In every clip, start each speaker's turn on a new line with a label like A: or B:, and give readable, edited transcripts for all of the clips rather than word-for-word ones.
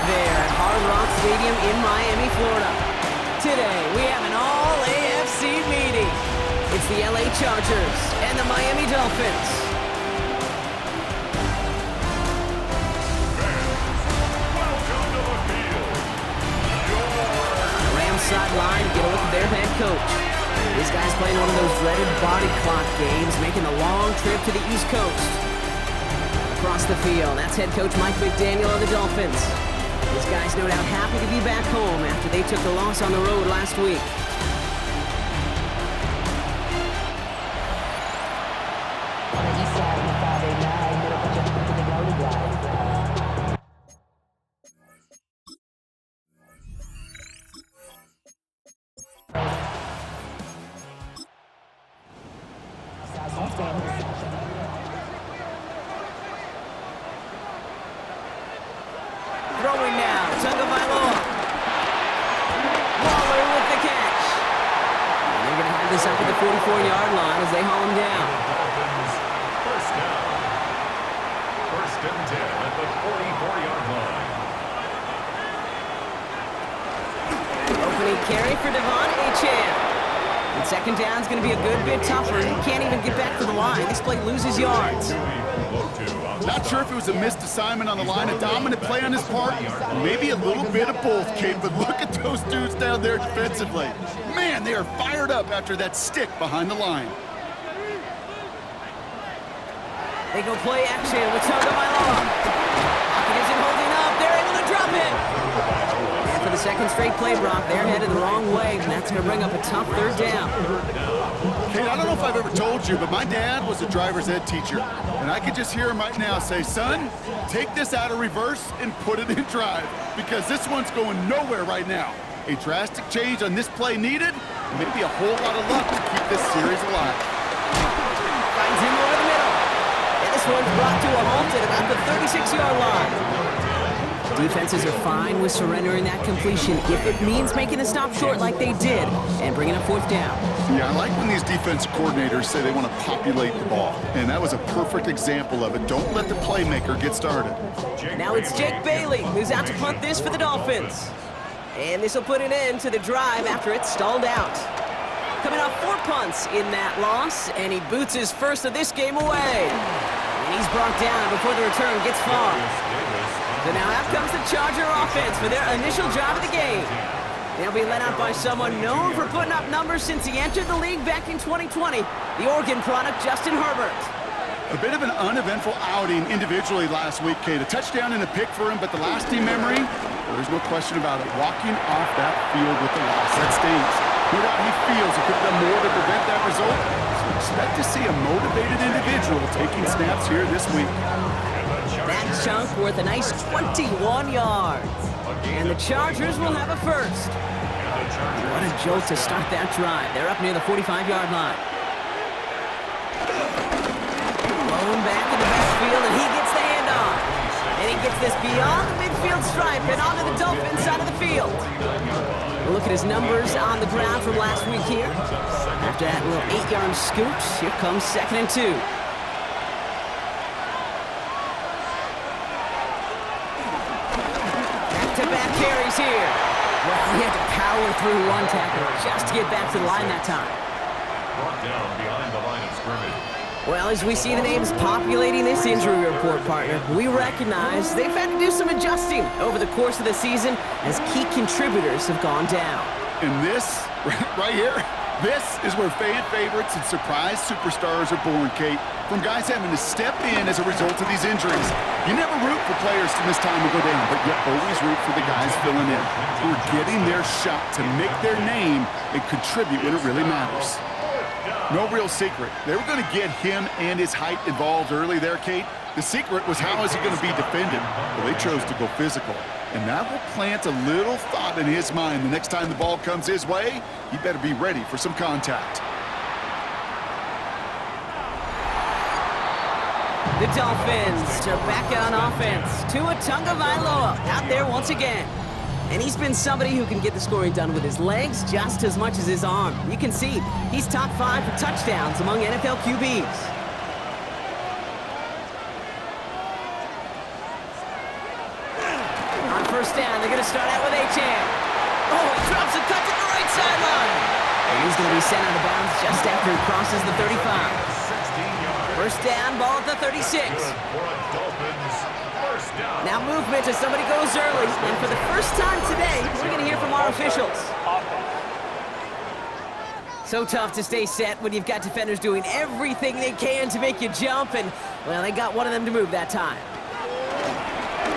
A: right there at Hard Rock Stadium in Miami, Florida. Today, we have an all-AFC meeting. It's the LA Chargers and the Miami Dolphins.
B: Welcome to the field.
A: On the Rams sideline, get a look at their head coach. This guy's playing one of those dreaded body clock games, making the long trip to the East Coast. Across the field, that's head coach Mike McDaniel of the Dolphins. This guy's no doubt happy to be back home after they took the loss on the road last week. Throwing now, Tagovailoa. Waller with the catch. And they're going to have this up at the 44-yard line as they haul him down.
B: Dolphins, first down. First and 10 at the 44-yard line.
A: Opening carry for Devon Achane. And second down's going to be a good bit tougher. He can't even get back to the line. This play loses yards.
C: Not sure if it was a missed assignment on the line, a dominant play on his part, maybe a little bit of both, Kate, but look at those dudes down there defensively. Man, they are fired up after that stick behind the line.
A: They go play action with Tagovailoa. Pocket isn't holding up. They're able to drop it. And for the second straight play, Brock, they're headed the wrong way, and that's going to bring up a tough third down.
C: Kate, I don't know if I've ever told you, but my dad was a driver's ed teacher, and I could just hear him right now say, son, take this out of reverse and put it in drive, because this one's going nowhere right now. A drastic change on this play needed, and maybe a whole lot of luck to keep this series alive.
A: Finds him over the middle. And this one's brought to a halt at about the 36-yard line. Defenses are fine with surrendering that completion if it means making the stop short like they did and bringing a fourth down.
C: Yeah, I like when these defense coordinators say they want to populate the ball, and that was a perfect example of it. Don't let the playmaker get started.
A: Now it's Jake Bailey who's out to punt this for the Dolphins. And this will put an end to the drive after it's stalled out. Coming off 4 punts in that loss, and he boots his first of this game away. And he's brought down before the return gets far. So now out comes the Charger offense for their initial drive of the game. They'll be led out by someone known for putting up numbers since he entered the league back in 2020, the Oregon product Justin Herbert.
C: A bit of an uneventful outing individually last week, Kate. A touchdown and a pick for him, but the lasting memory, well, there's no question about it. Walking off that field with the loss, that stings. No doubt he feels he could have done more to prevent that result. So expect to see a motivated individual taking snaps here this week.
A: That chunk worth a nice 21 yards. And the Chargers will have a first. What a jolt to start that drive. They're up near the 45-yard line. Blown back in the backfield, and he gets the handoff. And he gets this beyond the midfield stripe and onto the Dolphins side of the field. We'll look at his numbers on the ground from last week here. After that little 8-yard scoot, here comes 2nd and 2. Back-to-back carries here. Well, he had to power through one tackle just to get back to the line that time.
B: Brought down behind the line of scrimmage.
A: Well, as we see the names populating this injury report, partner, we recognize they've had to do some adjusting over the course of the season as key contributors have gone down.
C: And this, right here, this is where fan favorites and surprise superstars are born, Kate. From guys having to step in as a result of these injuries. You never root for players to miss time and go down, but you always root for the guys filling in, who are getting their shot to make their name and contribute when it really matters. No real secret. They were going to get him and his height involved early there, Kate. The secret was how is he going to be defended? Well, they chose to go physical. And that will plant a little thought in his mind. The next time the ball comes his way, he better be ready for some contact.
A: The Dolphins are back on offense. Tua Tagovailoa out there once again. And he's been somebody who can get the scoring done with his legs just as much as his arm. You can see he's top 5 for touchdowns among NFL QBs. On On first down, they're going to start out with Achan. Oh, he drops a cut to the right sideline. And he's going to be sent out of bounds just after he crosses the 35.
B: 16 yards.
A: First down, ball at the 36.
B: For a Dolphins first down.
A: Now movement as somebody goes early. And for the first time today, we're going to hear from our officials. So tough to stay set when you've got defenders doing everything they can to make you jump. And, well, they got one of them to move that time.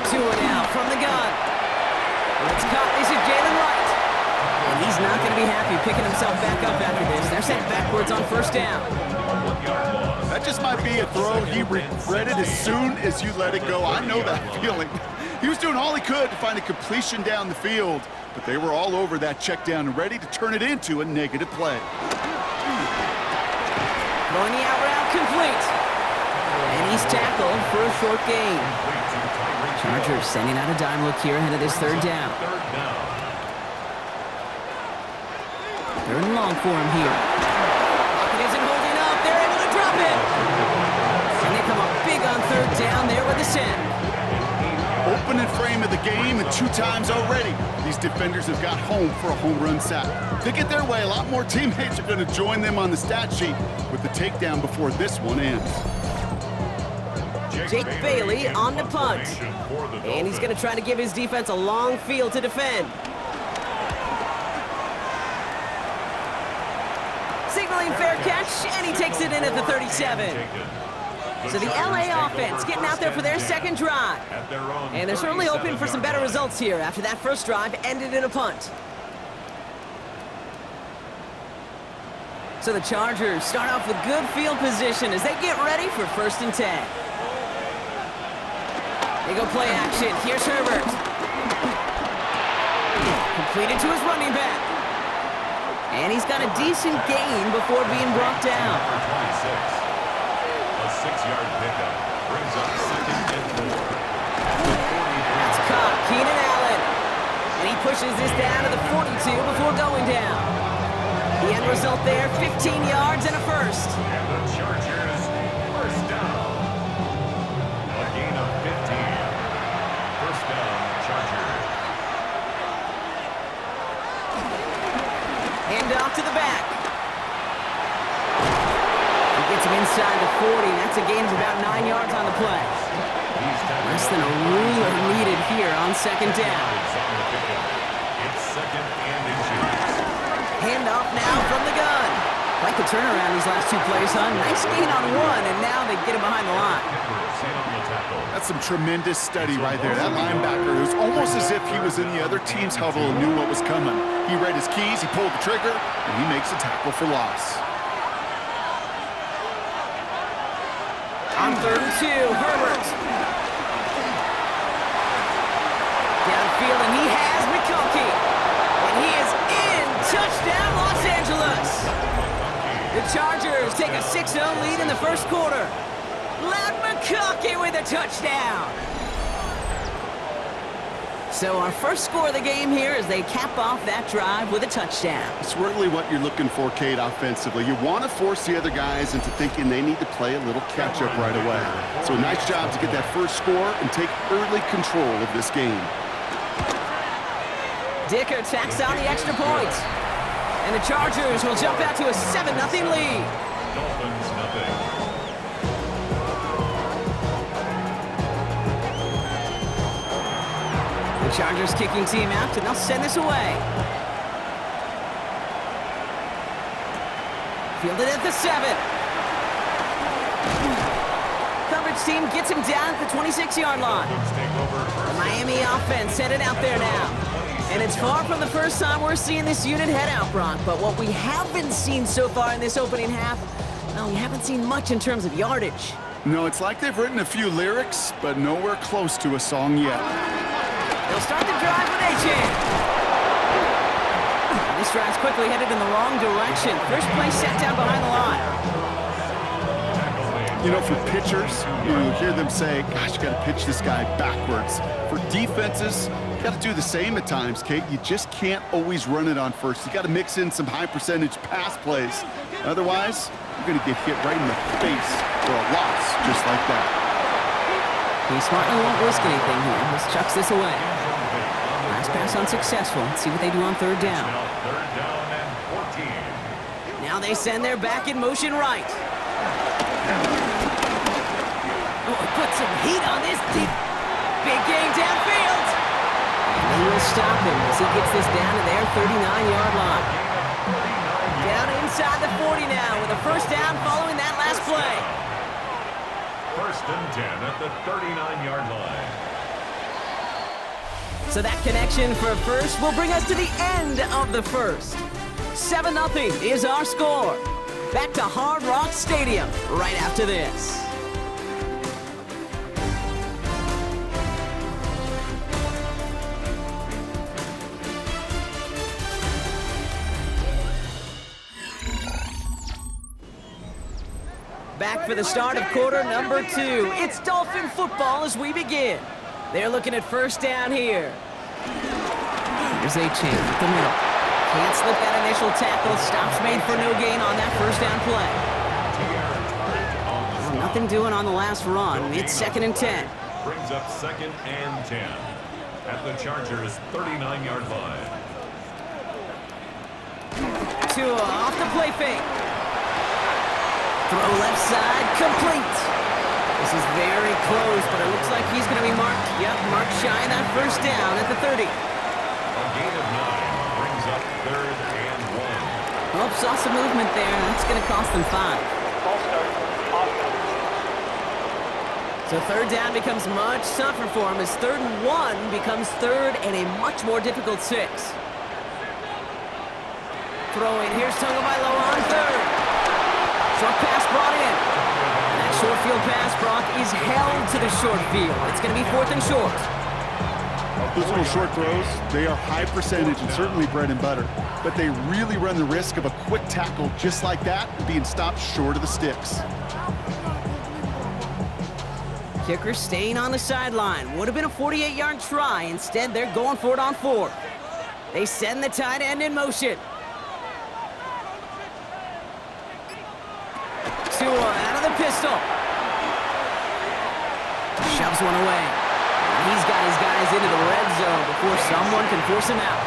A: 2 out from the gun. It's caught. This is Jalen Wright. And he's not going to be happy picking himself back up after this. They're sent backwards on first down.
C: That just might be a throw he regretted as soon as you let it go. I know that feeling. He was doing all he could to find a completion down the field, but they were all over that check down and ready to turn it into a negative play.
A: Throwing the out route complete. And he's tackled for a short gain. Chargers sending out a dime look here ahead of this third down. Third and long for him here. Pocket isn't holding up. They're able to drop it. And they come up big on third down there with the send.
C: Opening frame of the game, and 2 times already, these defenders have got home for a home run sack. If they get their way, a lot more teammates are going to join them on the stat sheet with the takedown before this one ends.
A: Jake Bailey on the punt. And he's going to try to give his defense a long field to defend. Signaling fair catch, and he takes it in at the 37. So the LA offense getting out there for their second drive. And they're certainly hoping for some better results here after that first drive ended in a punt. So the Chargers start off with good field position as they get ready for 1st and 10. They go play action. Here's Herbert. Completed to his running back. And he's got a decent gain before being brought down.
B: A 6-yard pickup brings up 2nd and 4.
A: That's caught. Keenan Allen. And he pushes this down to the 42 before going down. The end result there, 15 yards and a first.
B: And the Chargers first down. A gain of 15. First down, Chargers.
A: Hand off to the back. He gets him inside the 40. That's a gain of about 9 yards on the play. Less than a ruler needed here on 2nd down.
B: It's 2nd and inches.
A: Hand off now from the gun. Like the turnaround these last 2 plays, huh? Nice gain on 1, and now they get him behind the line.
C: That's some tremendous study right there. That linebacker, it was almost as if he was in the other team's huddle and knew what was coming. He read his keys, he pulled the trigger, and he makes a tackle for loss.
A: On 3rd and 2, Herbert. Downfield, and he has McConkey. And he is in. Touchdown, Los Angeles. The Chargers take a 6-0 lead in the first quarter. Loud McConkey with a touchdown. So our first score of the game here as they cap off that drive with a touchdown.
C: It's really what you're looking for, Kate, offensively. You want to force the other guys into thinking they need to play a little catch-up right away. So nice job to get that first score and take early control of this game.
A: Dicker tacks on the extra point. And the Chargers will jump out to a 7-0 lead.
B: Dolphins nothing.
A: The Chargers kicking team out, and they'll send this away. Fielded at the 7. Coverage team gets him down at the 26-yard line. The Miami offense headed out there now. And it's far from the first time we're seeing this unit head out, Brock. But what we haven't seen so far in this opening half, well, we haven't seen much in terms of yardage.
C: No, it's like they've written a few lyrics, but nowhere close to a song yet.
A: They'll start the drive with Achan. This drive's quickly headed in the wrong direction. First play set down behind the line.
C: You know, for pitchers, you hear them say, gosh, you got to pitch this guy backwards. For defenses, you got to do the same at times, Kate. You just can't always run it on first. You got to mix in some high-percentage pass plays. Otherwise, you're going to get hit right in the face for a loss just like that.
A: He smartly won't risk anything here. Just chucks this away. Last pass unsuccessful. Let's see what they do on third down.
B: Now third down and 14.
A: Now they send their back in motion right. Oh, put some heat on this deep. Big gain downfield. And they will stop him as he gets this down to their 39-yard line. Down inside the 40 now with a first down following that last play.
B: First and 10 at the 39-yard line.
A: So that connection for a first will bring us to the end of the first. 7-0 is our score. Back to Hard Rock Stadium right after this. Back for the start of quarter number 2. It's Dolphin football as we begin. They're looking at first down here. Here's a change at the middle. Can't slip that initial tackle. Stops made for no gain on that first down play. Well, nothing doing on the last run. It's second and 10.
B: Brings up second and 10 at the Chargers' 39-yard line.
A: Tua off the play fake. Throw left side, complete. This is very close, but it looks like he's going to be marked. Yep, marked shy of that first down at the 30.
B: A gain of 9 brings up third and 1.
A: Oh, saw some movement there. That's going to cost them 5. So third down becomes much tougher for him as third and 1 becomes third and a much more difficult 6. Throw in. Here's Tagovailoa on third. Short pass brought in. And that short field pass, Brock, is held to the short field. It's going to be fourth and short.
C: Those little short throws, they are high percentage and certainly bread and butter. But they really run the risk of a quick tackle just like that being stopped short of the sticks.
A: Kicker staying on the sideline. Would have been a 48-yard try. Instead, they're going for it on 4. They send the tight end in motion. Tua out of the pistol. Shoves one away. And he's got his guys into the red zone before someone can force him out.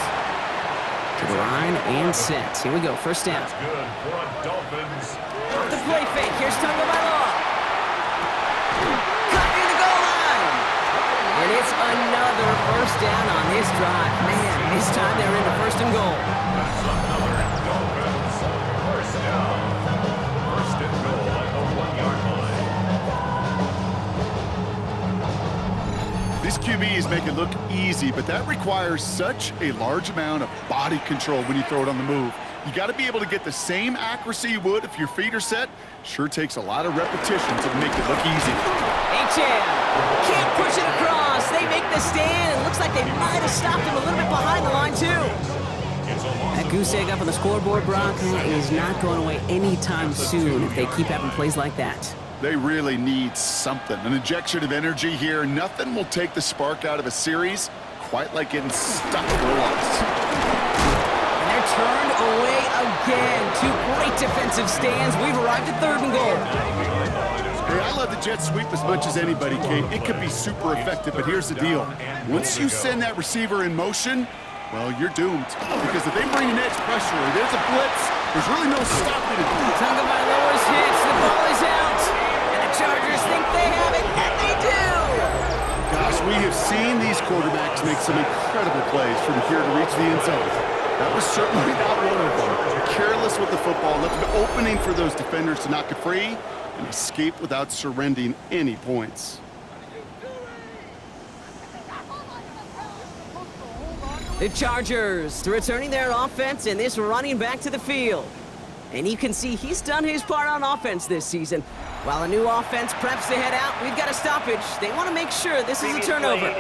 A: To the line and set. Here we go, first down.
B: That's good for a Dolphins.
A: Off the play fake. Here's Tagovailoa. Cut near the goal line. And it's another first down on this drive. Man, this time they're into first and goal.
B: That's another Dolphins first down. First and goal at the 1-yard line.
C: These QBs make it look easy, but that requires such a large amount of body control when you throw it on the move. You got to be able to get the same accuracy you would if your feet are set. Sure takes a lot of repetition to make it look easy.
A: H.M. can't push it across. They make the stand. It looks like they might have stopped him a little bit behind the line, too. That goose egg up on the scoreboard, Brock, is not going away anytime soon if they keep having plays like that.
C: They really need something, an injection of energy here. Nothing will take the spark out of a series quite like getting stuck for a loss.
A: And they're turned away again. 2 great defensive stands. We've arrived at third and goal.
C: Hey, I love the jet sweep as much as anybody, Kate. It could be super effective, but here's the deal. Once you send that receiver in motion, well, you're doomed. Because if they bring an edge pressure or there's a blitz, there's really no stopping it.
A: Tagovailoa's hits. The ball is out. And the Chargers think they have it, and they do.
C: Gosh, we have seen these quarterbacks make some incredible plays from here to reach the end zone. That was certainly not one of them. Careless with the football, left an opening for those defenders to knock it free and escape without surrendering any points.
A: The Chargers returning their offense and this running back to the field. And you can see he's done his part on offense this season. While a new offense preps to head out, we've got a stoppage. They want to make sure this is a turnover.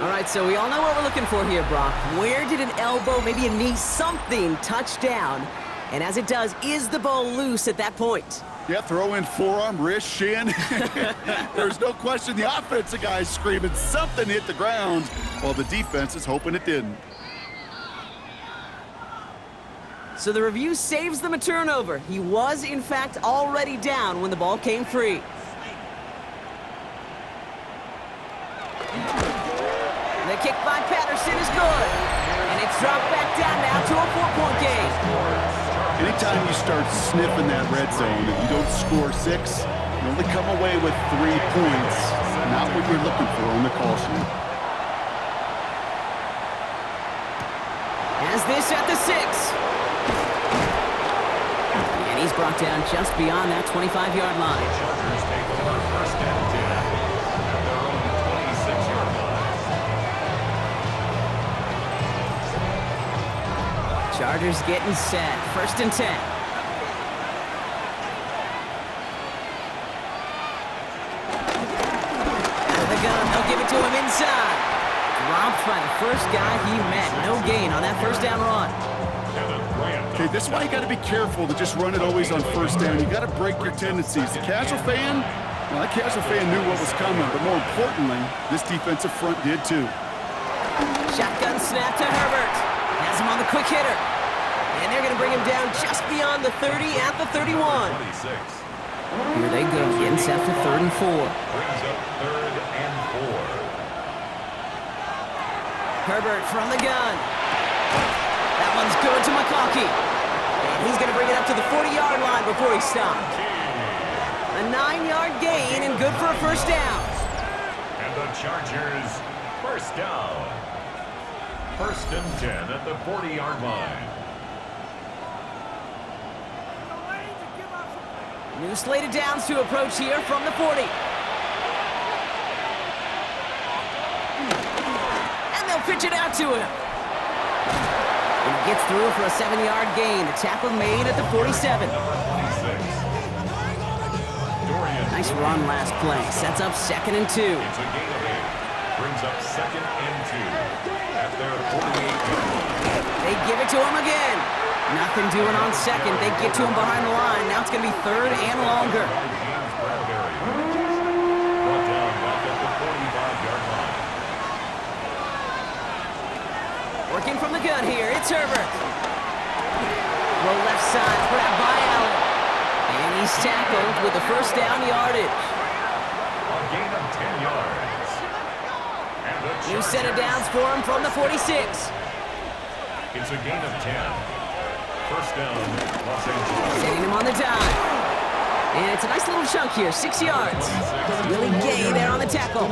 A: All right, so we all know what we're looking for here, Brock. Where did an elbow, maybe a knee, something touch down? And as it does, is the ball loose at that point?
C: Yeah, throw in forearm, wrist, shin. There's no question the offensive guy's screaming something hit the ground while the defense is hoping it didn't.
A: So the review saves them a turnover. He was, in fact, already down when the ball came free. The The kick by Patterson is good. And it's dropped back down now to a 4-point game.
C: Anytime you start sniffing that red zone and you don't score 6, you only come away with 3 points. Not what you're looking for on the call sheet.
A: Has this at the 6. And he's brought down just beyond that 25-yard line.
B: Chargers take over first and 10 at their own 26-yard line.
A: Chargers getting set. First and 10. Out of the gun. They'll give it to him inside. Dropped by the first guy he met. No gain on that first down run.
C: Okay, this is why you got to be careful to just run it always on first down. You got to break your tendencies. The casual fan, well, that casual fan knew what was coming, but more importantly, this defensive front did too.
A: Shotgun snap to Herbert. Has him on the quick hitter. And they're going to bring him down just beyond the 30 at the 31.
B: 26.
A: Here they go, getting set for 3rd and 4.
B: Brings up 3rd and 4.
A: Herbert from the gun. That one's good to McConkey. And he's going to bring it up to the 40-yard line before he stopped. A 9-yard gain and good for a first down.
B: And the Chargers, first down. First and 10 at the 40-yard line.
A: New slate of downs to approach here from the 40. And they'll pitch it out to him. And he gets through for a 7-yard gain. The tackle made at the 47. Nice run last play. Sets up 2nd and 2.
B: It's a gain of 8. Brings up 2nd and 2 at their 48-yard line.
A: They give it to him again. Nothing doing on 2nd. They get to him behind the line. Now it's going to be 3rd and longer.
B: James Bradbury brought down back at the 45-yard line.
A: Working from the gun here. It's Herbert. Throw left side. Grabbed by Allen. And he's tackled with the first down yardage.
B: A gain of 10 yards. And the
A: New set of
B: Chargers,
A: downs for him from the 46.
B: it's a gain of 10. First down, Los Angeles.
A: Setting him on the dive. And it's a nice little chunk here, 6 yards. Willie Gay there on the tackle.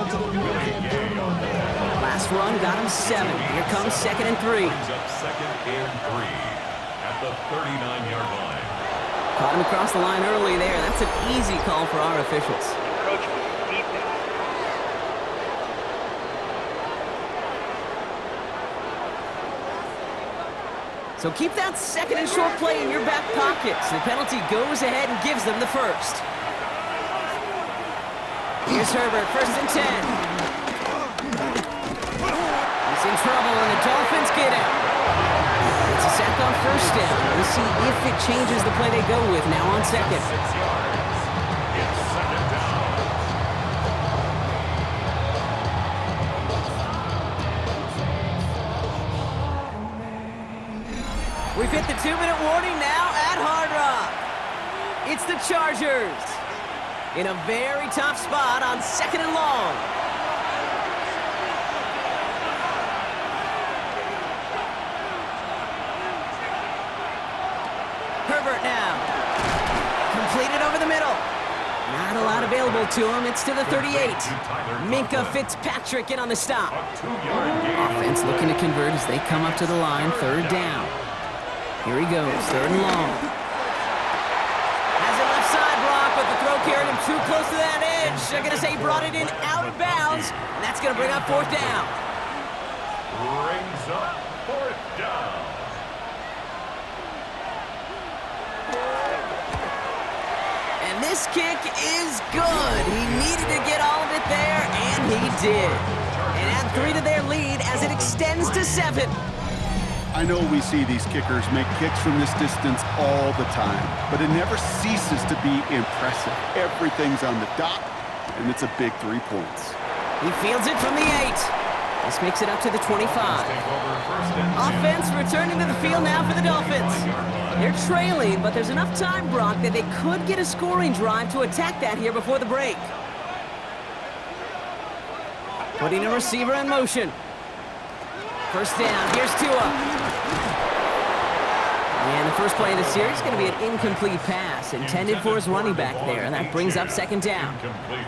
A: Last run got him 7. Here comes 2nd and 3.
B: Brings up 2nd and 3 at the 39-yard line.
A: Caught him across the line early there. That's an easy call for our officials. So keep that 2nd and short play in your back pocket. So the penalty goes ahead and gives them the first. Here's Herbert, first and 10. He's in trouble, and the Dolphins get him. It's a sack on first down. We'll see if it changes the play they go with now on 2nd.
B: 6 yards. It's 2nd down.
A: We've hit the 2-minute warning now at Hard Rock. It's the Chargers in a very tough spot on 2nd and long. Herbert now. Completed over the middle. Not a lot available to him. It's to the 38. Minka Fitzpatrick in on the stop.
B: A 2-yard gain.
A: Offense looking to convert as they come up to the line. 3rd down. Here he goes, 3rd and long. Has a left side block, but the throw carried him too close to that edge. They're going to say he brought it in out of bounds, and that's going to bring up 4th down.
B: Brings up 4th down.
A: And this kick is good. He needed to get all of it there, and he did. And add 3 to their lead as it extends to 7.
C: I know we see these kickers make kicks from this distance all the time, but it never ceases to be impressive. Everything's on the dot, and it's a big 3 points.
A: He fields it from the 8. This makes it up to the 25. Offense returning to the field now for the Dolphins. They're trailing, but there's enough time, Brock, that they could get a scoring drive to attack that here before the break. Putting a receiver in motion. First down. Here's Tua. And the first play of the series is going to be an incomplete pass intended for his running back there, and that brings up second down.
B: Incomplete.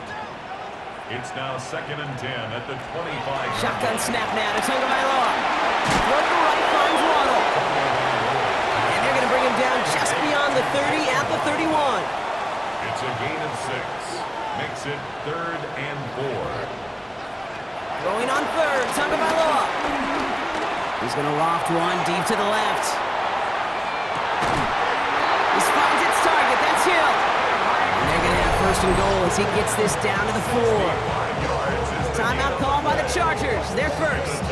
B: It's now 2nd and 10 at the 25.
A: Shotgun snap now to Tagovailoa. Throw to the right, finds Waddle. And they're going to bring him down just beyond the 30 at the 31.
B: It's a gain of 6. Makes it 3rd and 4.
A: Throwing on third, Tagovailoa. He's going to loft one deep to the left. He finds its target. That's Hill. And they're going to have first and goal as he gets this down to the 4. Timeout called by the Chargers. They're first.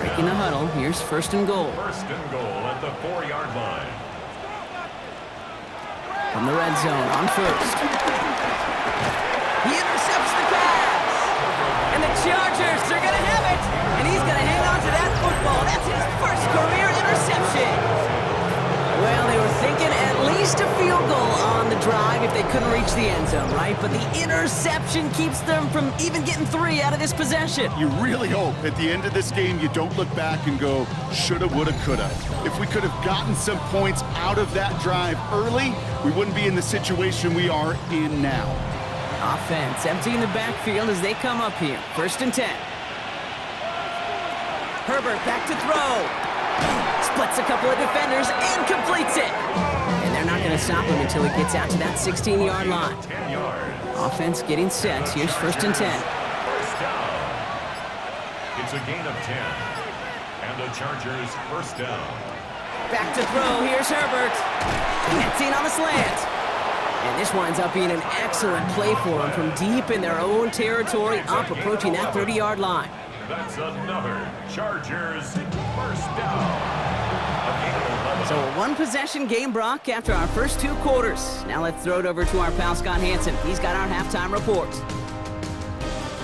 A: Breaking the huddle. Here's first and goal.
B: First and goal at the 4-yard line.
A: From the red zone on first. He intercepts the pass. And the Chargers are going to have it. And he's going to hang on to that football. That's his first career interception. Well, they were thinking at least a field goal on the drive if they couldn't reach the end zone, right? But the interception keeps them from even getting 3 out of this possession.
C: You really hope at the end of this game you don't look back and go, shoulda, woulda, coulda. If we could have gotten some points out of that drive early, we wouldn't be in the situation we are in now.
A: Offense emptying the backfield as they come up here. First and 10. Herbert back to throw. Splits a couple of defenders and completes it. And they're not going to stop him until he gets out to that 16-yard line.
B: 10 yards.
A: Offense getting set. Here's first and 10.
B: First down. It's a gain of 10. And the Chargers first down.
A: Back to throw. Here's Herbert. Connecting on the slant. And this winds up being an excellent play for them from deep in their own territory, up approaching that 30-yard line.
B: That's another Chargers first down. A gain of 11.
A: So a one-possession game, Brock, after our first 2 quarters. Now let's throw it over to our pal Scott Hansen. He's got our halftime report.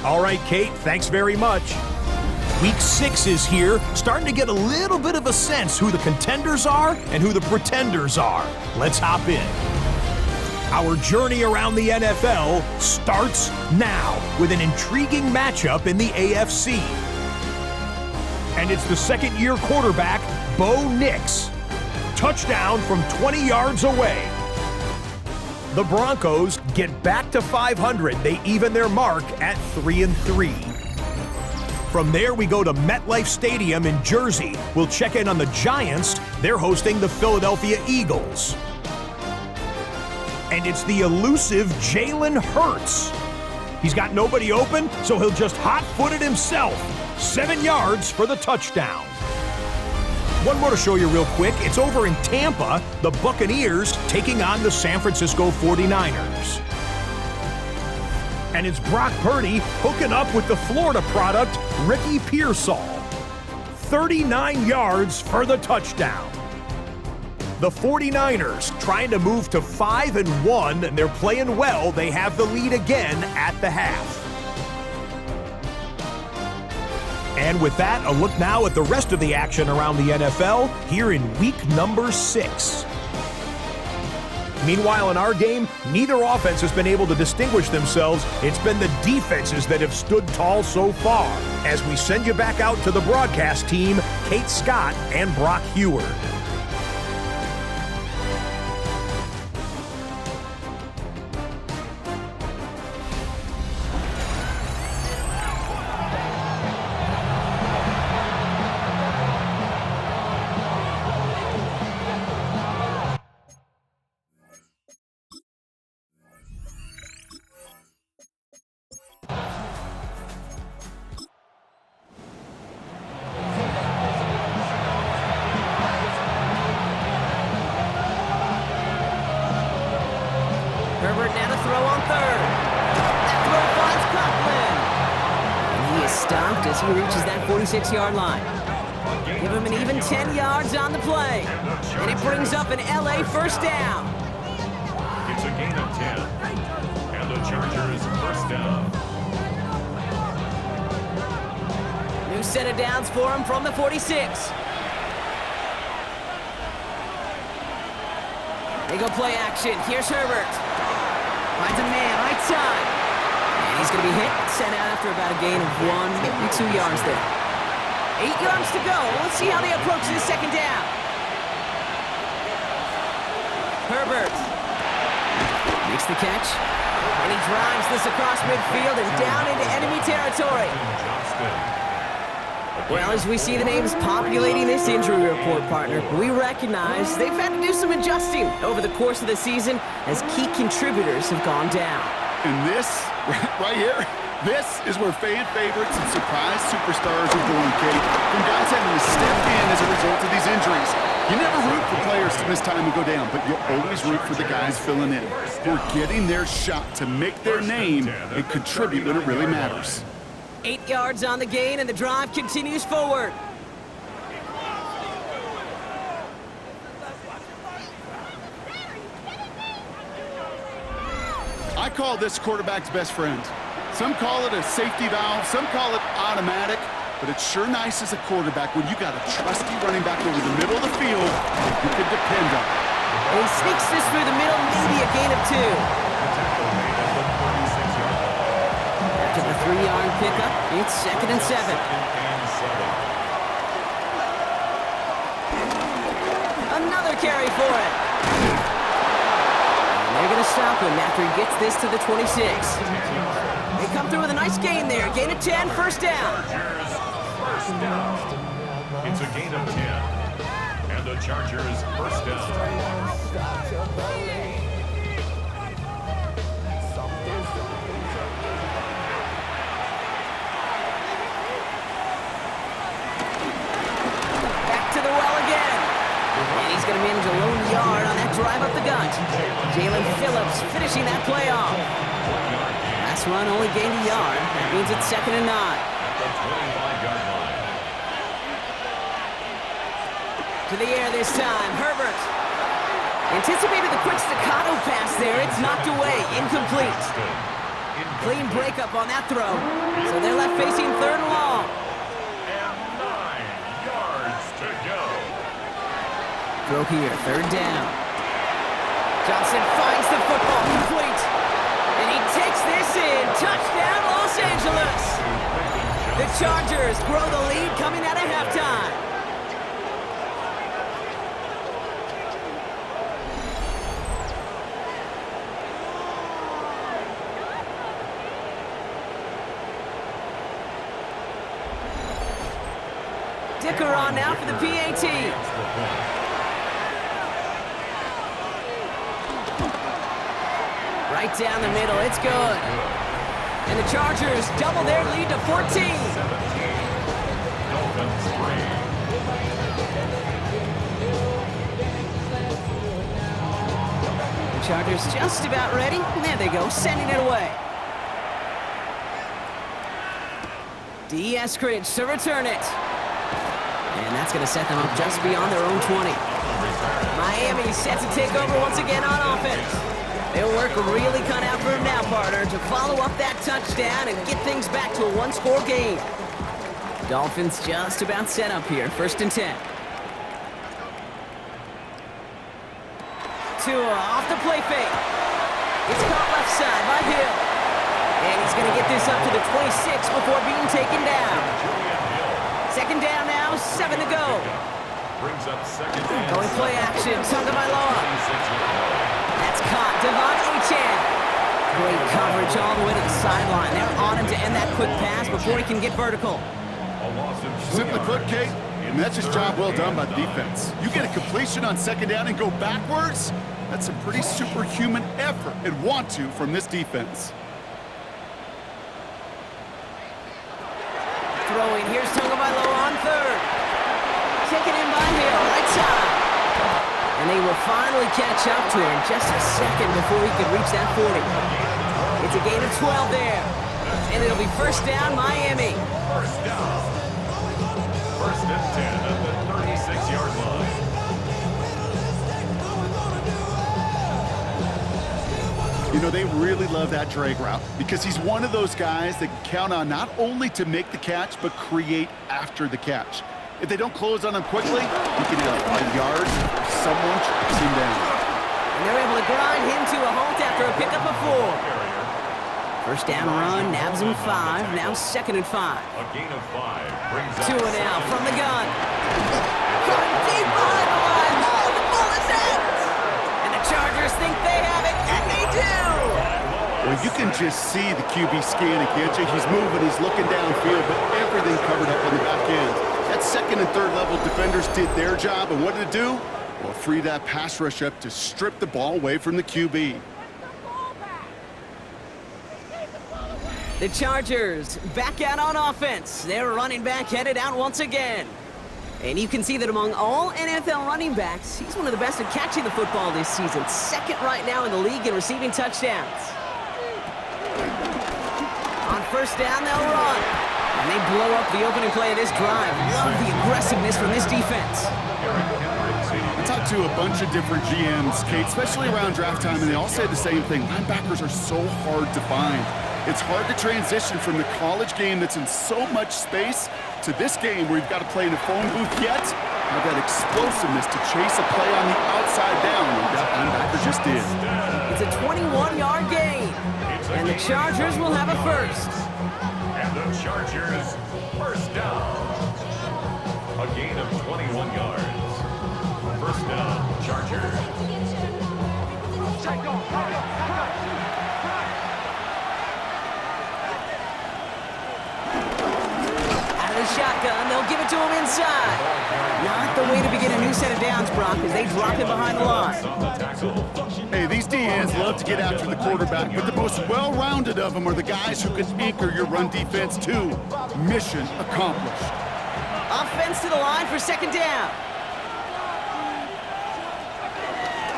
D: All right, Kate, thanks very much. Week 6 is here, starting to get a little bit of a sense who the contenders are and who the pretenders are. Let's hop in. Our journey around the NFL starts now with an intriguing matchup in the AFC. And it's the second-year quarterback, Bo Nix. Touchdown from 20 yards away. The Broncos get back to 500. They even their mark at 3-3. From there, we go to MetLife Stadium in Jersey. We'll check in on the Giants. They're hosting the Philadelphia Eagles. And it's the elusive Jalen Hurts. He's got nobody open, so he'll just hot-foot it himself. 7 yards for the touchdown. One more to show you real quick. It's over in Tampa, the Buccaneers taking on the San Francisco 49ers. And it's Brock Purdy hooking up with the Florida product, Ricky Pearsall. 39 yards for the touchdown. The 49ers trying to move to 5-1, and they're playing well. They have the lead again at the half. And with that, a look now at the rest of the action around the NFL here in week number 6. Meanwhile, in our game, neither offense has been able to distinguish themselves. It's been the defenses that have stood tall so far. As we send you back out to the broadcast team, Kate Scott and Brock Heward.
A: Herbert now to throw on third. That throw finds Coughlin. And he is stopped as he reaches that 46-yard line. Give him an even 10 yards on the play. And it brings up an LA first down.
B: It's a gain of 10. And the Chargers first down.
A: New set of downs for him from the 46. They go play action. Here's Herbert. Finds a man, right side. And he's going to be hit, sent out after about a gain of 1, maybe 2 yards there. 8 yards to go. Let's see how they approach this second down. Herbert makes the catch, and he drives this across midfield and down into enemy territory. Well, as we see the names populating this injury report, partner, we recognize they've had to do some adjusting over the course of the season as key contributors have gone down.
C: And this, right here, this is where fan favorites and surprise superstars are born, Kate. From guys having to step in as a result of these injuries. You never root for players to miss time and go down, but you'll always root for the guys filling in. Who are getting their shot to make their name and contribute when it really matters.
A: 8 yards on the gain, and the drive continues forward.
C: I call this quarterback's best friend. Some call it a safety valve, some call it automatic, but it's sure nice as a quarterback when you got a trusty running back over the middle of the field that you can depend on.
A: And he sneaks this through the middle, maybe a gain of 2. After the 3-yard pickup, it's 2nd and 7. Another carry for it. And they're going to stop him after he gets this to the 26. They come through with a nice gain there. Gain of 10, first down.
B: First down. It's a gain of 10. And the Chargers first down.
A: Back to the well again. And he's going to manage a lone yard on that drive up the gut. Jalen Phillips finishing that play off. Last run only gained a yard. That means it's 2nd and 9.
B: The 25-yard line.
A: To the air this time, Herbert. Anticipated the quick staccato pass there. It's knocked away, incomplete. Clean breakup on that throw. So they're left facing 3rd and long.
B: And 9 yards to go.
A: Throw here, 3rd down. Johnson finds the football, complete. And he takes this in. Touchdown, Los Angeles. The Chargers grow the lead coming out of halftime. Dicker on now for the PAT. Right down the middle, it's good. And the Chargers double their lead to 14.
B: Dolphins 3.
A: The Chargers just about ready. There they go, sending it away. D. Eskridge to return it. And that's going to set them up just beyond their own 20. Miami set to take over once again on offense. They'll work really cut out for him now, partner, to follow up that touchdown and get things back to a one-score game. Dolphins just about set up here, 1st and 10. Tua off the play fake. It's caught left side by Hill. And he's going to get this up to the 26 before being taken down. 2nd down now, 7 to go.
B: Brings up 2nd down.
A: Going play action, Tagovailoa. That's caught, Devon Achane. Great coverage all the way to the sideline. They're on him to end that quick pass before he can get vertical.
C: Simply put, Kate, and that's just job well done by the defense. You get a completion on 2nd down and go backwards, that's a pretty superhuman effort and want to from this defense.
A: Throwing, here's Tagovailoa on 3rd. Taken in by Hill, right side. And they will finally catch up to him just a second before he could reach that 40. It's a gain of 12 there. And it'll be 1st down, Miami.
B: First down. 1st and 10 at the 36-yard line.
C: You know, they really love that drag route because he's one of those guys that can count on not only to make the catch, but create after the catch. If they don't close on him quickly, he can have a yard if someone tracks him down.
A: And they're able to grind him to a halt after a pickup of 4. First down run, nabs him 5, now 2nd and 5.
B: A gain of 5 brings up
A: 2 and out from the gun. Going deep behind the line. Oh, the ball is out. And the Chargers think they have it, and they do.
C: Well, you can just see the QB scanning, can't you? He's moving, he's looking downfield, but everything covered up on the back end. That 2nd and 3rd level defenders did their job, and what did it do? Well, free that pass rush up to strip the ball away from the QB.
A: The Chargers back out on offense. Their running back headed out once again. And you can see that among all NFL running backs, he's one of the best at catching the football this season. 2nd right now in the league in receiving touchdowns. On first down, they'll run. And they blow up the opening play of this drive. Love the aggressiveness from this defense.
C: I talked to a bunch of different GMs, Kate, especially around draft time, and they all say the same thing. Linebackers are so hard to find. It's hard to transition from the college game that's in so much space to this game where you've got to play in a phone booth yet have that explosiveness to chase a play on the outside down, like that linebacker just did.
A: It's a 21-yard gain, and the Chargers will have a first.
B: And the Chargers first down. A gain of 21 yards. First down, Chargers.
A: Out of the shotgun, they'll give it to him inside. Not the way to begin a new set of downs, Brock, as they drop him behind the line.
C: Hey, these DNs love to get after the quarterback, but the most well-rounded of them are the guys who can anchor your run defense too. Mission accomplished.
A: Offense to the line for 2nd down.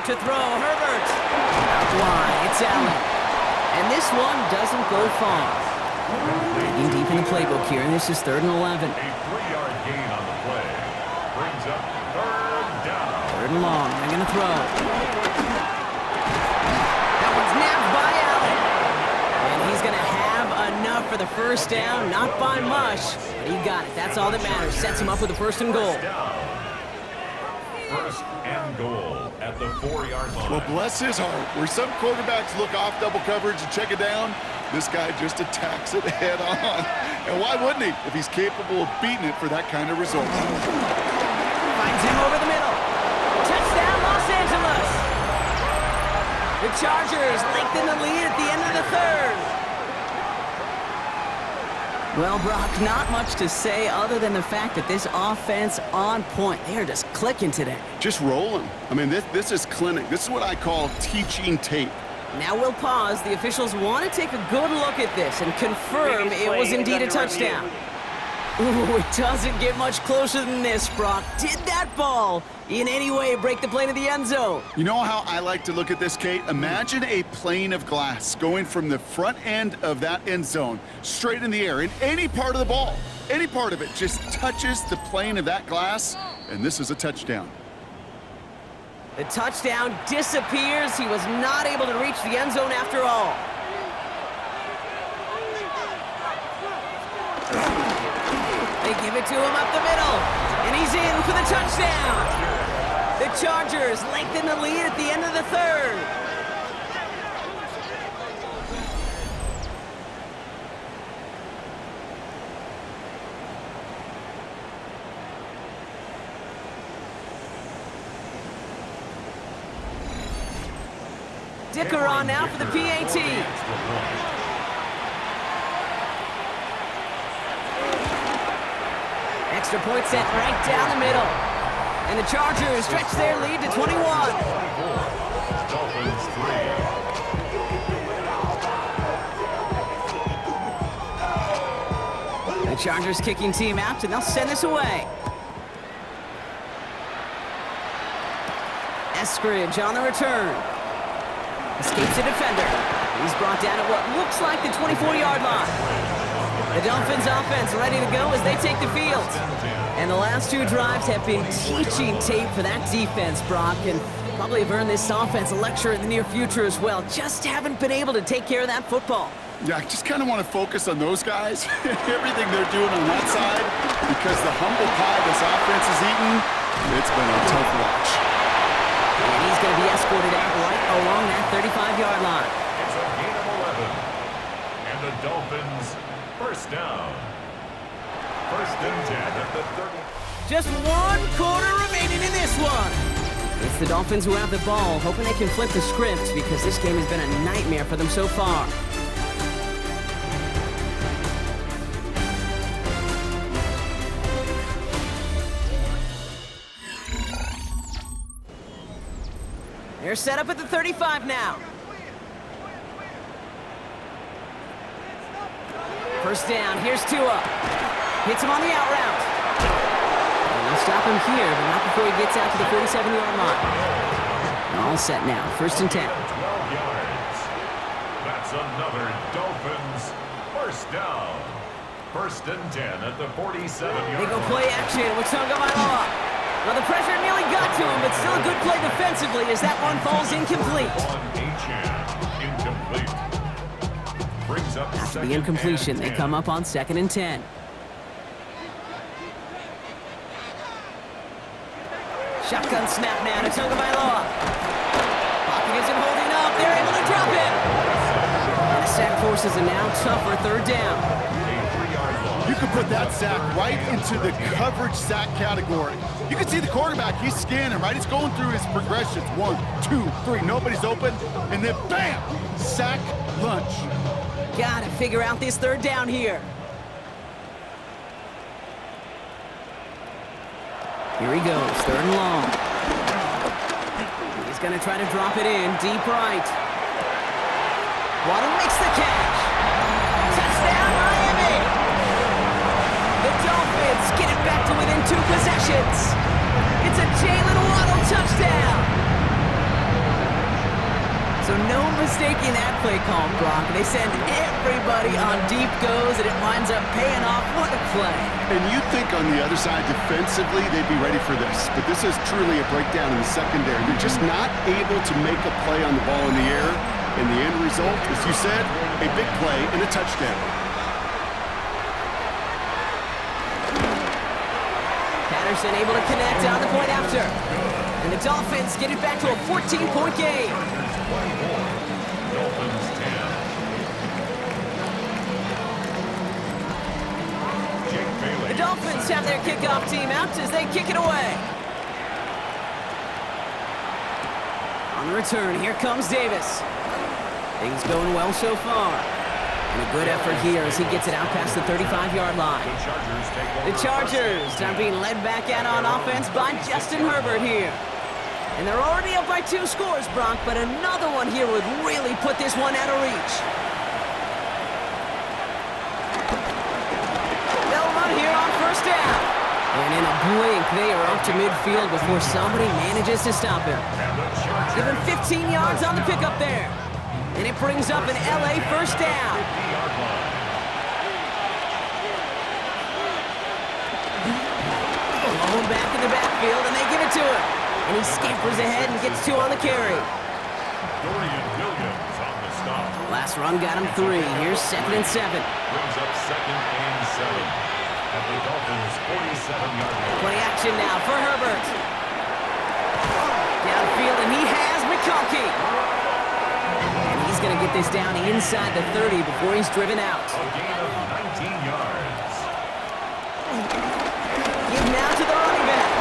A: To throw, Herbert. Out wide, it's Allen. And this one doesn't go far. Digging deep in the playbook here, and this is 3rd and 11.
B: A 3-yard gain on the play. Brings up 3rd down.
A: 3rd and long, they're going to throw. That one's nabbed by Allen. And he's going to have enough for the first down, not by much, but he got it. That's all that matters. Sets him up with a 1st and goal.
B: 1st and goal at the 4-yard line.
C: Well, bless his heart. Where some quarterbacks look off double coverage and check it down, this guy just attacks it head on. And why wouldn't he if he's capable of beating it for that kind of result?
A: Finds him over the middle. Touchdown, Los Angeles. The Chargers lengthen the lead at the end of the 3rd. Well, Brock, not much to say other than the fact that this offense on point. They are just clicking today.
C: Just rolling. I mean, this is clinic. This is what I call teaching tape.
A: Now we'll pause. The officials want to take a good look at this and confirm it was indeed a touchdown. Ooh, it doesn't get much closer than this, Brock. Did that ball in any way break the plane of the end zone?
C: You know how I like to look at this, Kate? Imagine a plane of glass going from the front end of that end zone straight in the air, and any part of the ball, any part of it just touches the plane of that glass, and this is a touchdown.
A: The touchdown disappears. He was not able to reach the end zone after all. They give it to him up the middle, and he's in for the touchdown. The Chargers lengthen the lead at the end of the 3rd. Dicker on now for the PAT. Extra point set right down the middle. And the Chargers stretch their lead to 21.
B: Dolphins 3.
A: The Chargers kicking team out, and they'll send this away. Eskridge on the return. Escapes a defender. He's brought down at what looks like the 24-yard line. The Dolphins offense ready to go as they take the field. And the last 2 drives have been teaching tape for that defense, Brock, and probably have earned this offense a lecture in the near future as well. Just haven't been able to take care of that football.
C: Yeah, I just kind of want to focus on those guys, everything they're doing on that side, because the humble pie this offense is eating, it's been a tough watch.
A: And he's going to be escorted out right along that 35-yard line.
B: It's a gain of 11. the Dolphins. First down. First and 10 at the 30.
A: Just 1 quarter remaining in this one. It's the Dolphins who have the ball, hoping they can flip the script because this game has been a nightmare for them so far. They're set up at the 35 now. First down, here's Tua. Hits him on the out route. And they'll stop him here, but not before he gets out to the 47-yard line. All set now, first and 10.
B: 12 yards. That's another Dolphins first down. First and 10 at the 47-yard
A: They go
B: line.
A: play action with Tagovailoa. Well, the pressure nearly got to him, but still a good play defensively as that one falls incomplete.
B: On incomplete. Brings up
A: After
B: second
A: the incompletion,
B: and
A: they
B: 10.
A: come up on 2nd and 10. Shotgun snap now to Tagovailoa. Pocket isn't holding up. They're able to drop it. And the sack forces a now tougher 3rd down.
C: You can put that sack right into the coverage sack category. You can see the quarterback, he's scanning, right? He's going through his progressions. 1, 2, 3, nobody's open, and then bam, sack lunch.
A: Gotta figure out this 3rd down here. Here he goes, 3rd and long. He's gonna try to drop it in, deep right. Waddle makes the catch. Touchdown, Miami! The Dolphins get it back to within 2 possessions. It's a Jalen Waddle touchdown. So no mistaking that play call, Brock. They send everybody on deep goes, and it winds up paying off. What a play.
C: And you think on the other side defensively, they'd be ready for this. But this is truly a breakdown in the secondary. They're just not able to make a play on the ball in the air. And the end result, as you said, a big play and a touchdown.
A: Patterson able to connect on the point after. And the Dolphins get it back to a 14-point game.
B: Dolphins 10. Jake Bailey.
A: The Dolphins have their kickoff team out as they kick it away. On the return, here comes Davis. Things going well so far. And a good effort here as he gets it out past the 35-yard line. The Chargers are being led back out on offense by Justin Herbert here. And they're already up by 2 scores, Brock, but another one here would really put this one out of reach. They'll run here on first down. And in a blink, they are up to midfield before somebody manages to stop him. Give him 15 yards on the pickup there. And it brings up an LA first down. Blown back in the backfield, and they give it to him. And he scampers ahead and gets 2 on the carry.
B: Dorian Williams on the stop.
A: Last run got him 3. Here's 2nd and 7.
B: Brings up 2nd and 7 at the Dolphins' 47-yard line.
A: Play action now for Herbert. Downfield, and he has McConkey. And he's going to get this down inside the 30 before he's driven out.
B: A gain of 19 yards.
A: Give now to the running back.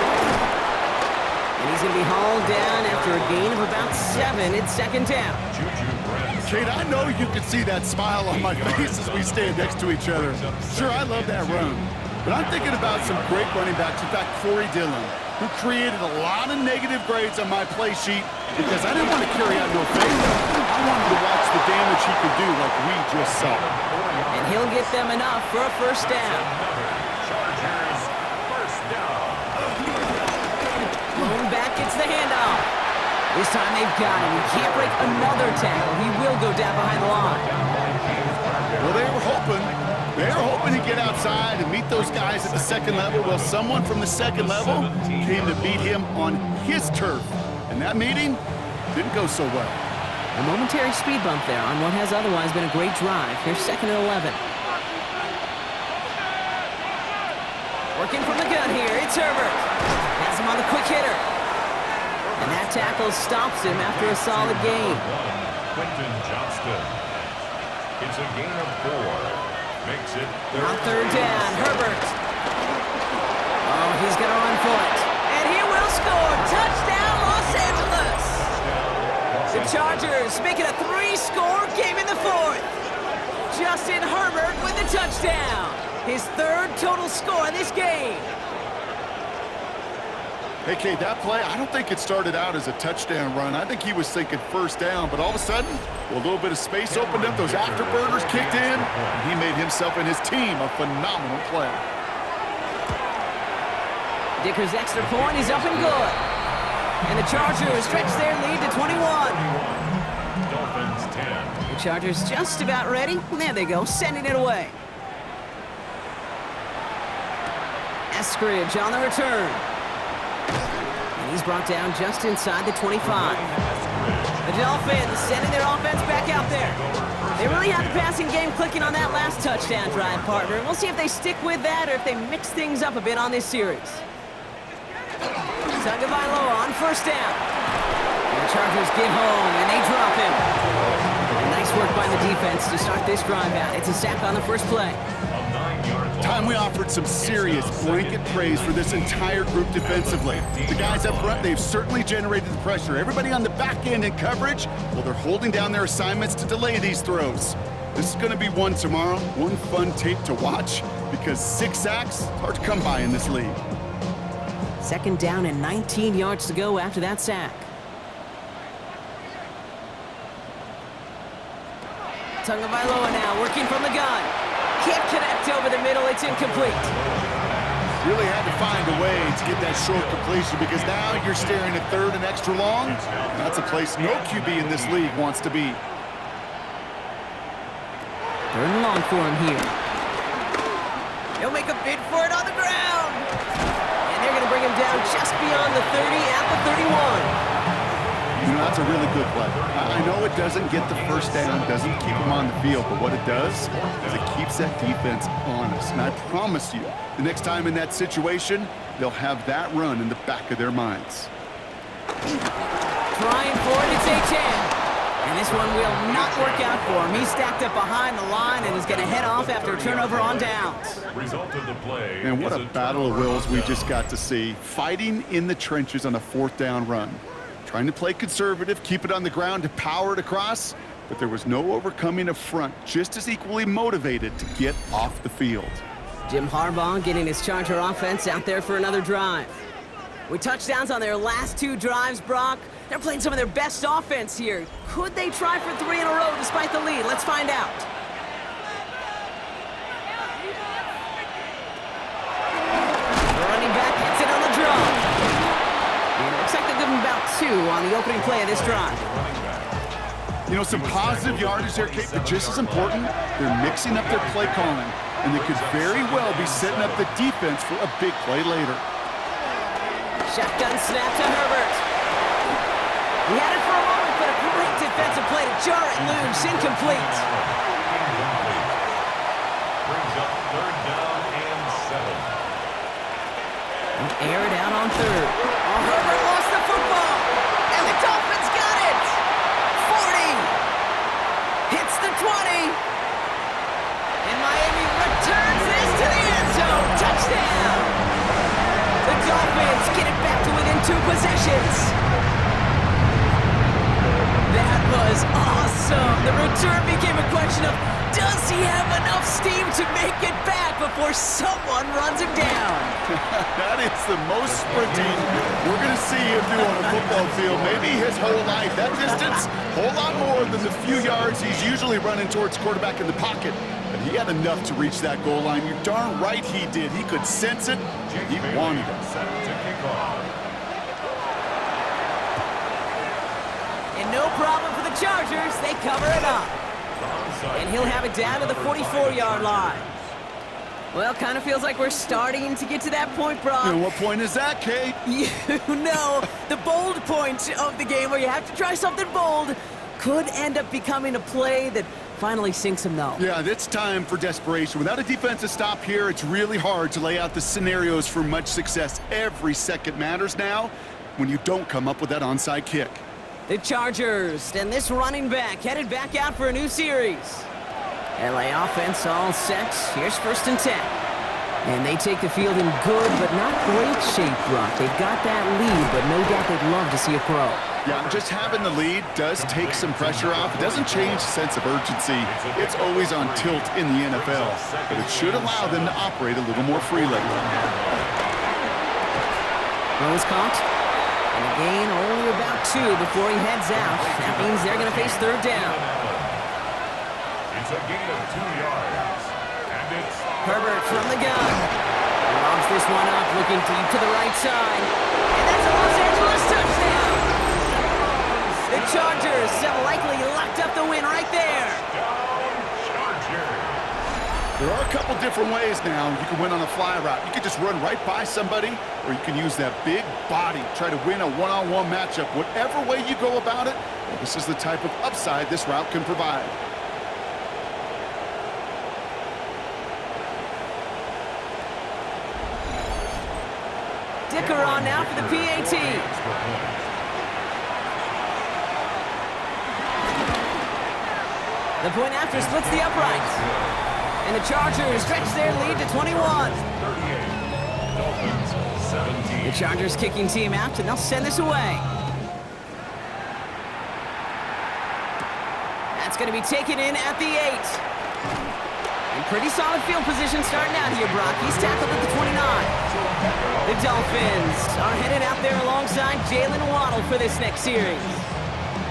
A: And he's going to be hauled down after a gain of about 7. It's 2nd down.
C: Kate, I know you can see that smile on my face as we stand next to each other. Sure, I love that run. But I'm thinking about some great running backs. In fact, Corey Dillon, who created a lot of negative grades on my play sheet because I didn't want to carry out no favor. I wanted to watch the damage he could do like we just saw.
A: And he'll get them enough for a first down.
B: Chargers first down.
A: Blown back gets the handoff. This time they've got him. He can't break another tackle. He will go down behind the line.
C: Well, they were hoping to get outside and meet those guys at the 2nd level. Well, someone from the 2nd level came to beat him on his turf. And that meeting didn't go so well.
A: A momentary speed bump there on what has otherwise been a great drive. Here's 2nd and 11. Working from the gun here, it's Herbert. Has him on the quick hitter. And that tackle stops him after a solid gain.
B: Quentin Johnston. It's a gain of 4. Makes it
A: On third down, Herbert. Oh, he's going to run for it. And he will score. Touchdown, Los Angeles. The Chargers make it a 3-score game in the fourth. Justin Herbert with the touchdown. His third total score in this game.
C: Hey, Kate, that play, I don't think it started out as a touchdown run. I think he was thinking first down, but all of a sudden, a little bit of space opened up, those afterburners kicked in, and he made himself and his team a phenomenal play.
A: Dicker's extra point is up and good. And the Chargers stretch their lead to 21.
B: Dolphins 10.
A: The Chargers just about ready. There they go, sending it away. Eskridge on the return. And he's brought down just inside the 25. The Dolphins sending their offense back out there. They really have the passing game clicking on that last touchdown drive, partner. We'll see if they stick with that or if they mix things up a bit on this series. Tagovailoa on first down. And the Chargers get home, and they drop him. And nice work by the defense to start this drive out. It's a sack on the first play.
C: Time we offered some serious blanket praise for this entire group defensively. The guys up front, they've certainly generated the pressure. Everybody on the back end in coverage, well, they're holding down their assignments to delay these throws. This is going to be one tomorrow, one fun tape to watch, because 6 sacks, hard to come by in this league.
A: Second down and 19 yards to go after that sack. Tagovailoa now working from the gun. Can't connect over the middle. It's incomplete.
C: Really had to find a way to get that short completion because now you're staring at third and extra long. That's a place no QB in this league wants to be.
A: Third and long for him here. He'll make a bid for it on the ground. And they're going to bring him down just beyond the 30 at the 31.
C: You know, that's a really good play. I know it doesn't get the first down, doesn't keep them on the field, but what it does is it keeps that defense honest. And I promise you, the next time in that situation, they'll have that run in the back of their minds.
A: Trying for it, it's Achane. And this one will not work out for him. He's stacked up behind the line and is going to head off after a turnover on downs.
B: Result of the play.
C: And what a battle of wills we just got to see. Fighting in the trenches on a fourth down run. Trying to play conservative, keep it on the ground to power it across, but there was no overcoming a front just as equally motivated to get off the field.
A: Jim Harbaugh getting his Charger offense out there for another drive. With touchdowns on their last 2 drives, Brock, they're playing some of their best offense here. Could they try for 3 in a row despite the lead? Let's find out. The running back hits it on the draw. Looks like they'll give him about 2 on the opening play of this drive.
C: You know, some positive yardage there, Kate, but just as important, they're mixing up their play calling, and they could very well be setting up the defense for a big play later.
A: Shotgun snap to Herbert. He had it for a moment, but a great defensive play to jar it loose. Incomplete.
B: Brings up third down and 7.
A: Air it out on third. Oh, Herbert lost the football. And the Dolphins got it. 40. Hits the 20. And Miami returns this to the end zone. Touchdown. The Dolphins get it back to within 2 possessions. That was awesome. The return became a question of, does he have enough steam to make it back before someone runs him down?
C: That is the most sprinting we're going to see him do on a football field. Maybe his whole life. That distance, a whole lot more than the few yards he's usually running towards quarterback in the pocket. But he had enough to reach that goal line. You're darn right he did. He could sense it. He wanted it.
B: Set to kick off.
A: And no problem for the Chargers. They cover it up. And he'll have it down to the 44-yard line. Well, kind of feels like we're starting to get to that point, Brock.
C: And what point is that, Kate?
A: You know, the bold point of the game where you have to try something bold could end up becoming a play that finally sinks him, though.
C: Yeah, it's time for desperation. Without a defensive stop here, it's really hard to lay out the scenarios for much success. Every second matters now when you don't come up with that onside kick.
A: The Chargers and this running back headed back out for a new series. LA offense all set. Here's 1st and 10. And they take the field in good but not great shape, Brock. They've got that lead, but no doubt they'd love to see it grow.
C: Yeah, just having the lead does take some pressure off. It doesn't change the sense of urgency. It's always on tilt in the NFL, but it should allow them to operate a little more freely.
A: Throw is caught. And a gain only about 2 before he heads out. That means they're going to face 3rd down.
B: It's a gain of 2 yards. And it's
A: Herbert from the gun. Lobs this one up, looking deep to the right side. And that's a Los Angeles touchdown. The Chargers have likely locked up the win right there.
C: There are a couple different ways now. You can win on a fly route. You can just run right by somebody, or you can use that big body, try to win a one-on-one matchup. Whatever way you go about it, well, this is the type of upside this route can provide.
A: Dicker on now for the PAT. The point after splits the uprights. And the Chargers stretch their lead to 21.
B: 38. Dolphins 17.
A: The Chargers kicking team out, and they'll send this away. That's going to be taken in at the 8. And pretty solid field position starting out here, Brock. He's tackled at the 29. The Dolphins are headed out there alongside Jalen Waddle for this next series.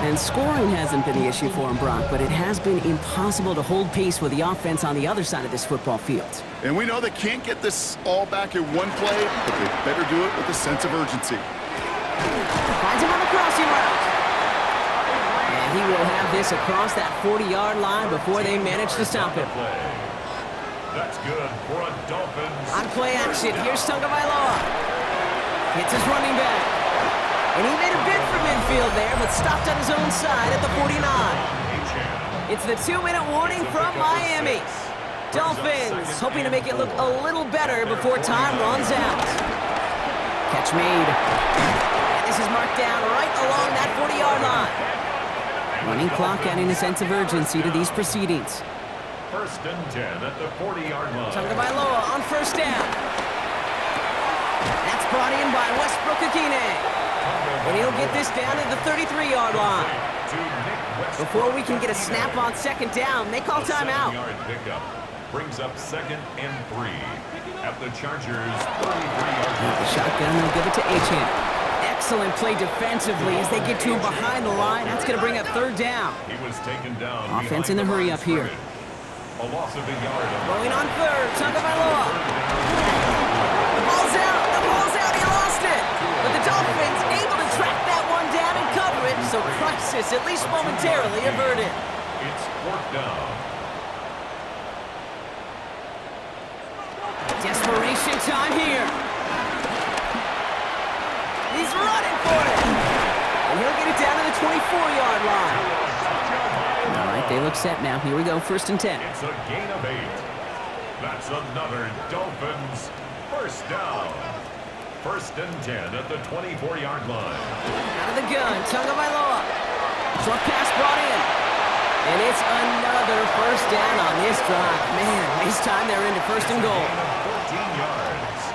A: And scoring hasn't been the issue for him, Brock, but it has been impossible to hold pace with the offense on the other side of this football field.
C: And we know they can't get this all back in one play, but they better do it with a sense of urgency.
A: Finds him on the crossing route. And he will have this across that 40-yard line before they manage to stop him.
B: That's good for a Dolphins.
A: On play action, here's Tagovailoa. Hits his running back. And he made a bid for midfield there, but stopped on his own side at the 49. It's the 2-minute warning from Miami. Dolphins hoping to make it look a little better before time runs out. Catch made. And this is marked down right along that 40-yard line. Running clock adding a sense of urgency to these proceedings.
B: 1st and 10 at the 40-yard line.
A: Tagovailoa on 1st down. That's brought in by Westbrook-Ikhine. And he'll get this down to the 33-yard line. Before we can get a snap on 2nd down, they call timeout.
B: Pickup brings up 2nd and 3 at the Chargers' 33-yard
A: The shotgun, they'll give it to Achane. Excellent play defensively as they get to him behind the line. That's going to bring up 3rd down.
B: He was taken down.
A: Offense in the hurry up here.
B: A loss of a yard.
A: Going on 3rd, Tagovailoa. The ball's out. The ball's out. He lost it. But the Dolphins able to track that one down and cover it, so crisis at least momentarily averted.
B: It's 4th down.
A: Desperation time here. He's running for it. And he'll get it down to the 24-yard line. All right, they look set now. Here we go, 1st and 10.
B: It's a gain of 8. That's another Dolphins 1st down. 1st and 10 at the 24-yard line.
A: Out of the gun, Tagovailoa. Short pass brought in. And it's another 1st down on this drive. Man, this time they're into 1st and goal.
B: 14 yards.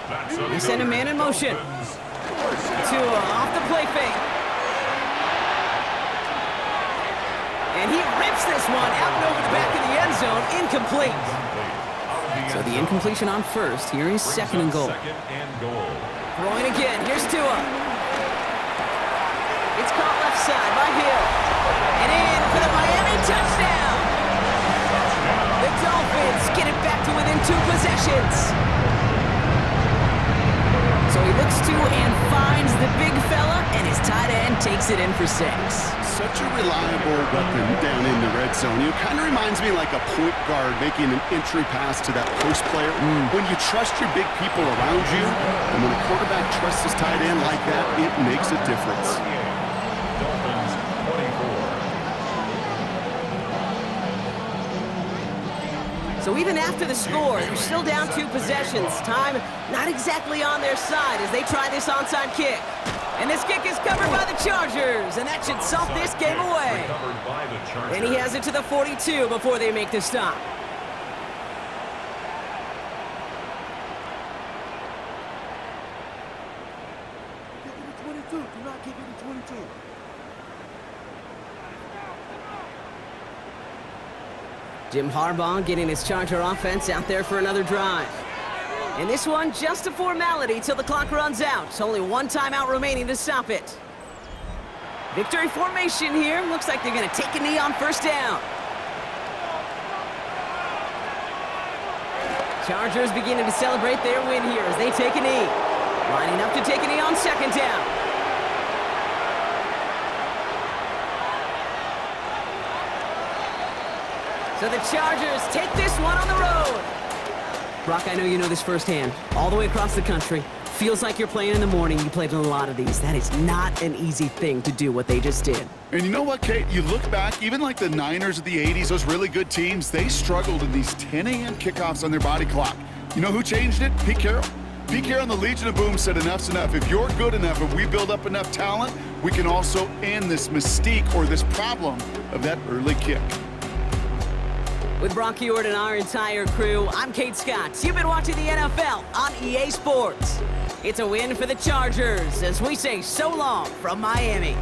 B: That's
A: They send a man in motion. Tua off the play fake. And he rips this one out and over the back of the end zone. Incomplete. So the incompletion on 1st. Here is 2nd and goal. Throwing again. Here's Tua. It's caught left side by Hill. And in for the Miami touchdown. The Dolphins get it back to within 2 possessions. So he looks to and finds the big fella, and his tight end takes it in for 6.
C: Such a reliable weapon down in the red zone. It kind of reminds me like a point guard making an entry pass to that post player. When you trust your big people around you, and when a quarterback trusts his tight end like that, it makes a difference.
B: Dolphins 24.
A: So even after the score, they're still down 2 possessions. Time not exactly on their side as they try this onside kick. And this kick is covered by the Chargers, and that should salt this game away.
B: Recovered by the Chargers.
A: And he has it to the 42 before they make the stop.
E: Kick it to 22. Do not kick it to 22.
A: Jim Harbaugh getting his Charger offense out there for another drive. And this one, just a formality till the clock runs out. Only one timeout remaining to stop it. Victory formation here. Looks like they're going to take a knee on first down. Chargers beginning to celebrate their win here as they take a knee. Lining up to take a knee on second down. So the Chargers take this one on the road. Brock, I know you know this firsthand. All the way across the country. Feels like you're playing in the morning. You played in a lot of these. That is not an easy thing to do what they just did.
C: And you know what, Kate? You look back, even like the Niners of the 80s, those really good teams, they struggled in these 10 a.m. kickoffs on their body clock. You know who changed it? Pete Carroll. Pete Carroll and the Legion of Boom said enough's enough. If you're good enough, if we build up enough talent, we can also end this mystique or this problem of that early kick.
A: With Brock Heward and our entire crew, I'm Kate Scott. You've been watching the NFL on EA Sports. It's a win for the Chargers as we say so long from Miami.